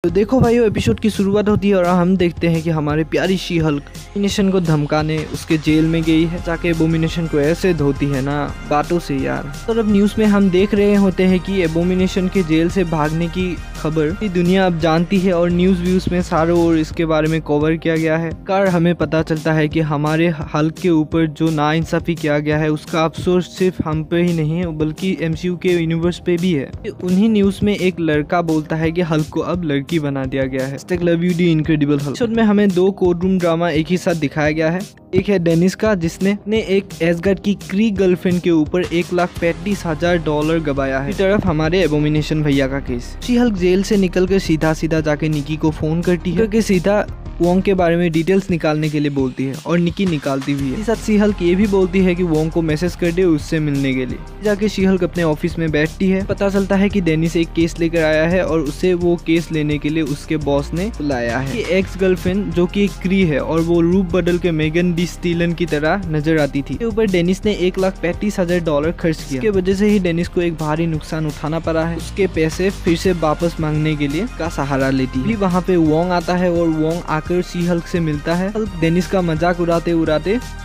तो देखो भाइयों, एपिसोड की शुरुआत होती है और हम देखते हैं कि हमारे प्यारी शी हल्क एबोमिनेशन को धमकाने उसके जेल में गई है। जाके एबोमिनेशन को ऐसे धोती है ना बातों से यार। तो अब न्यूज में हम देख रहे होते हैं कि एबोमिनेशन के जेल से भागने की खबर दुनिया अब जानती है और न्यूज व्यूज में सारों ओर इसके बारे में कवर किया गया है। कार हमें पता चलता है कि हमारे हल्क के ऊपर जो नाइंसाफी किया गया है उसका अफसोस सिर्फ हम पे ही नहीं है बल्कि एमसीयू के यूनिवर्स पे भी है। उन्हीं न्यूज में एक लड़का बोलता है कि हल्क को अब लड़की बना दिया गया है। Love you the incredible Hulk. Episode में हमें 2 कोर्टरूम ड्रामा एक ही साथ दिखाया गया है। एक है डेनिस का, जिसने एक एसगार्ड की क्री गर्लफ्रेंड के ऊपर $1,35,000 गवाया है। तरफ हमारे एबोमिनेशन भैया का केस। शी हल्क जेल से निकलकर सीधा जाके निकी को फोन करती है कि सीधा वोंग के बारे में डिटेल्स निकालने के लिए बोलती है और निकी निकालती भी है। इस साथ शी हल्क ये भी बोलती है कि वोंग को मैसेज कर दे उससे मिलने के लिए। जाके शी हल्क अपने ऑफिस में बैठती है। पता चलता है कि डेनिस एक केस लेकर आया है और उसे वो केस लेने के लिए उसके बॉस ने बुलाया है। एक्स गर्लफ्रेंड जो कि एक क्री है और वो रूप बदल के मेगन डी स्टीलन की तरह नजर आती थी, के ऊपर डेनिस ने $1,35,000 खर्च किया। इसके वजह से ही डेनिस को एक भारी नुकसान उठाना पड़ा है। उसके पैसे फिर से वापस मांगने के लिए का सहारा लेती है। वहाँ पे वोंग आता है और वोंग आकर शी हल्क से मिलता है। हल्क डेनिस का मजाक उड़ाते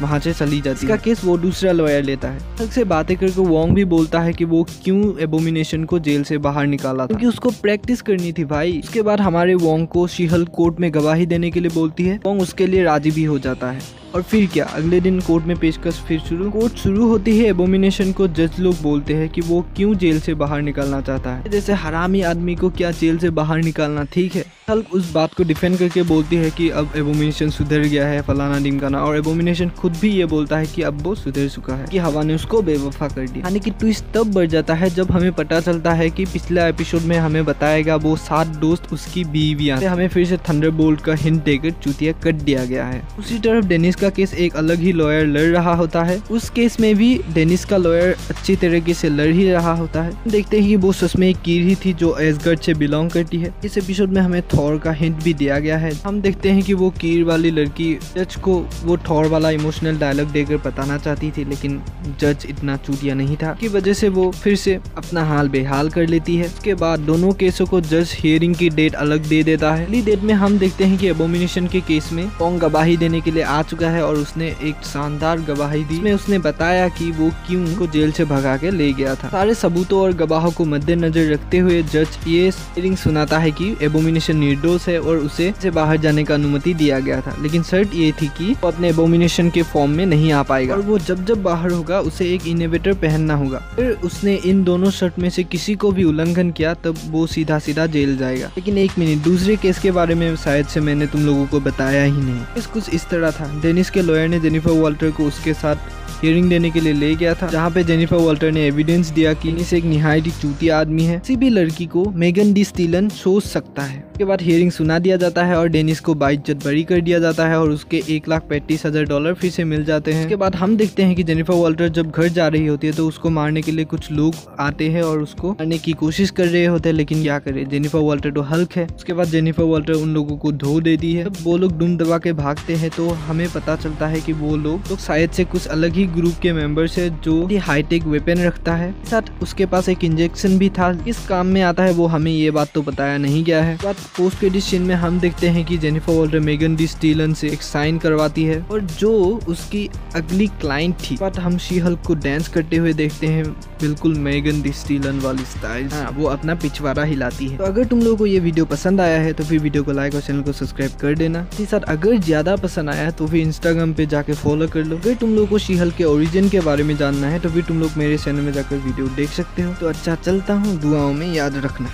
वहाँ से चली जाती है। इसका केस वो दूसरा लॉयर लेता है। हल्क से बातें करके वोंग भी बोलता है कि वो क्यों एबोमिनेशन को जेल से बाहर निकाला था, क्योंकि उसको प्रैक्टिस करनी थी भाई। उसके बाद हमारे वोंग को शी हल्क कोर्ट में गवाही देने के लिए बोलती है। वोंग उसके लिए राजी भी हो जाता है। और फिर क्या, अगले दिन कोर्ट में पेशकश फिर शुरू। कोर्ट शुरू होती है। एबोमिनेशन को जज लोग बोलते हैं कि वो क्यों जेल से बाहर निकलना चाहता है। जैसे हरामी आदमी को क्या जेल से बाहर निकालना ठीक है। हल्क उस बात को डिफेंड करके बोलती है कि अब एबोमिनेशन सुधर गया है, फलाना ढिमकाना। और एबोमिनेशन खुद भी ये बोलता है कि अब वो सुधर चुका है, कि हवा ने उसको बेवफा कर दिया। यानी कि ट्विस्ट तब बढ़ जाता है जब हमें पता चलता है कि पिछला एपिसोड में हमें बताएगा वो 7 दोस्त उसकी बीवियां। हमें फिर से थंडरबोल्ट का हिंट देकर चूतिया कट दिया गया है। उसी तरफ डेनिस का केस एक अलग ही लॉयर लड़ रहा होता है। उस केस में भी डेनिस का लॉयर अच्छी तरीके से लड़ ही रहा होता है। देखते हैं कि वो सच में एक कीर ही थी जो एसगार्ड से बिलोंग करती है। इस एपिसोड में हमें थॉर का हिंट भी दिया गया है। हम देखते हैं कि वो कीर वाली लड़की जज को वो थॉर वाला इमोशनल डायलॉग देकर बताना चाहती थी, लेकिन जज इतना चूतिया नहीं था, की वजह से वो फिर से अपना हाल बेहाल कर लेती है। उसके बाद दोनों केसों को जज हियरिंग की डेट अलग दे देता है। अगली डेट में हम देखते हैं कि एबोमिनेशन के केस में वोंग गवाही देने के लिए आ चुका है और उसने एक शानदार गवाही दी। इसमें उसने बताया कि वो क्यों को जेल से भगा के ले गया था। सारे सबूतों और गवाहों को मद्देनजर रखते हुए जज ये हियरिंग सुनाता है कि एबोमिनेशन निर्दोष है और उसे से बाहर जाने का अनुमति दिया गया था, लेकिन शर्त ये थी कि वो अपने एबोमिनेशन के फॉर्म में नहीं आ पाएगा और वो जब बाहर होगा उसे एक इनहिबिटर पहनना होगा। फिर उसने इन दोनों शर्त में से किसी को भी उल्लंघन किया तब वो सीधा जेल जाएगा। लेकिन एक मिनट, दूसरे केस के बारे में शायद से मैंने तुम लोगों को बताया ही नहीं। कुछ इस तरह था। डेनिस के लॉयर ने जेनिफर वॉल्टर को उसके साथ हियरिंग देने के लिए ले गया था, जहाँ पे जेनिफर वॉल्टर ने एविडेंस दिया कि डेनिस एक निहायत ही चूतिया आदमी है। किसी भी लड़की को मेगन डी स्टीलन सोच सकता है। उसके बाद हियरिंग सुना दिया जाता है और डेनिस को बाइज्जत बरी कर दिया जाता है और उसके $1,35,000 फिर से मिल जाते हैं। उसके बाद हम देखते हैं कि जेनिफर वॉल्टर जब घर जा रही होती है तो उसको मारने के लिए कुछ लोग आते हैं और उसको मारने की कोशिश कर रहे होते हैं, लेकिन क्या करे, जेनिफर वॉल्टर तो हल्क है। उसके बाद जेनिफर वॉल्टर उन लोगों को धो देती है। जब वो लोग दुम दबा के भागते हैं तो हमें पता चलता है कि वो लोग शायद से कुछ अलग ही ग्रुप के मेंबर्स है जो हाईटेक वेपन रखता है। साथ उसके पास एक इंजेक्शन भी था। किस काम में आता है वो हमें ये बात तो बताया नहीं गया है। बात पोस्ट क्रेडिट सीन में हम देखते हैं कि जेनिफर वॉल्टर मेगन डी स्टीलन से एक साइन करवाती है और जो उसकी अगली क्लाइंट थी। बात हम शी हल्क को डांस करते हुए देखते हैं, बिल्कुल मेगन डी स्टीलन वाली स्टाइल। वो अपना पिछवाड़ा हिलाती है। तो अगर तुम लोगों को ये वीडियो पसंद आया है तो फिर वीडियो को लाइक और चैनल को सब्सक्राइब कर देना। साथ अगर ज्यादा पसंद आया है तो फिर इंस्टाग्राम पे जाके फॉलो कर लो। अगर तुम लोगों को शी हल्क के ओरिजिन के बारे में जानना है तो फिर तुम लोग मेरे चैनल में जाकर वीडियो देख सकते हो। तो अच्छा, चलता हूँ, दुआओं में याद रखना।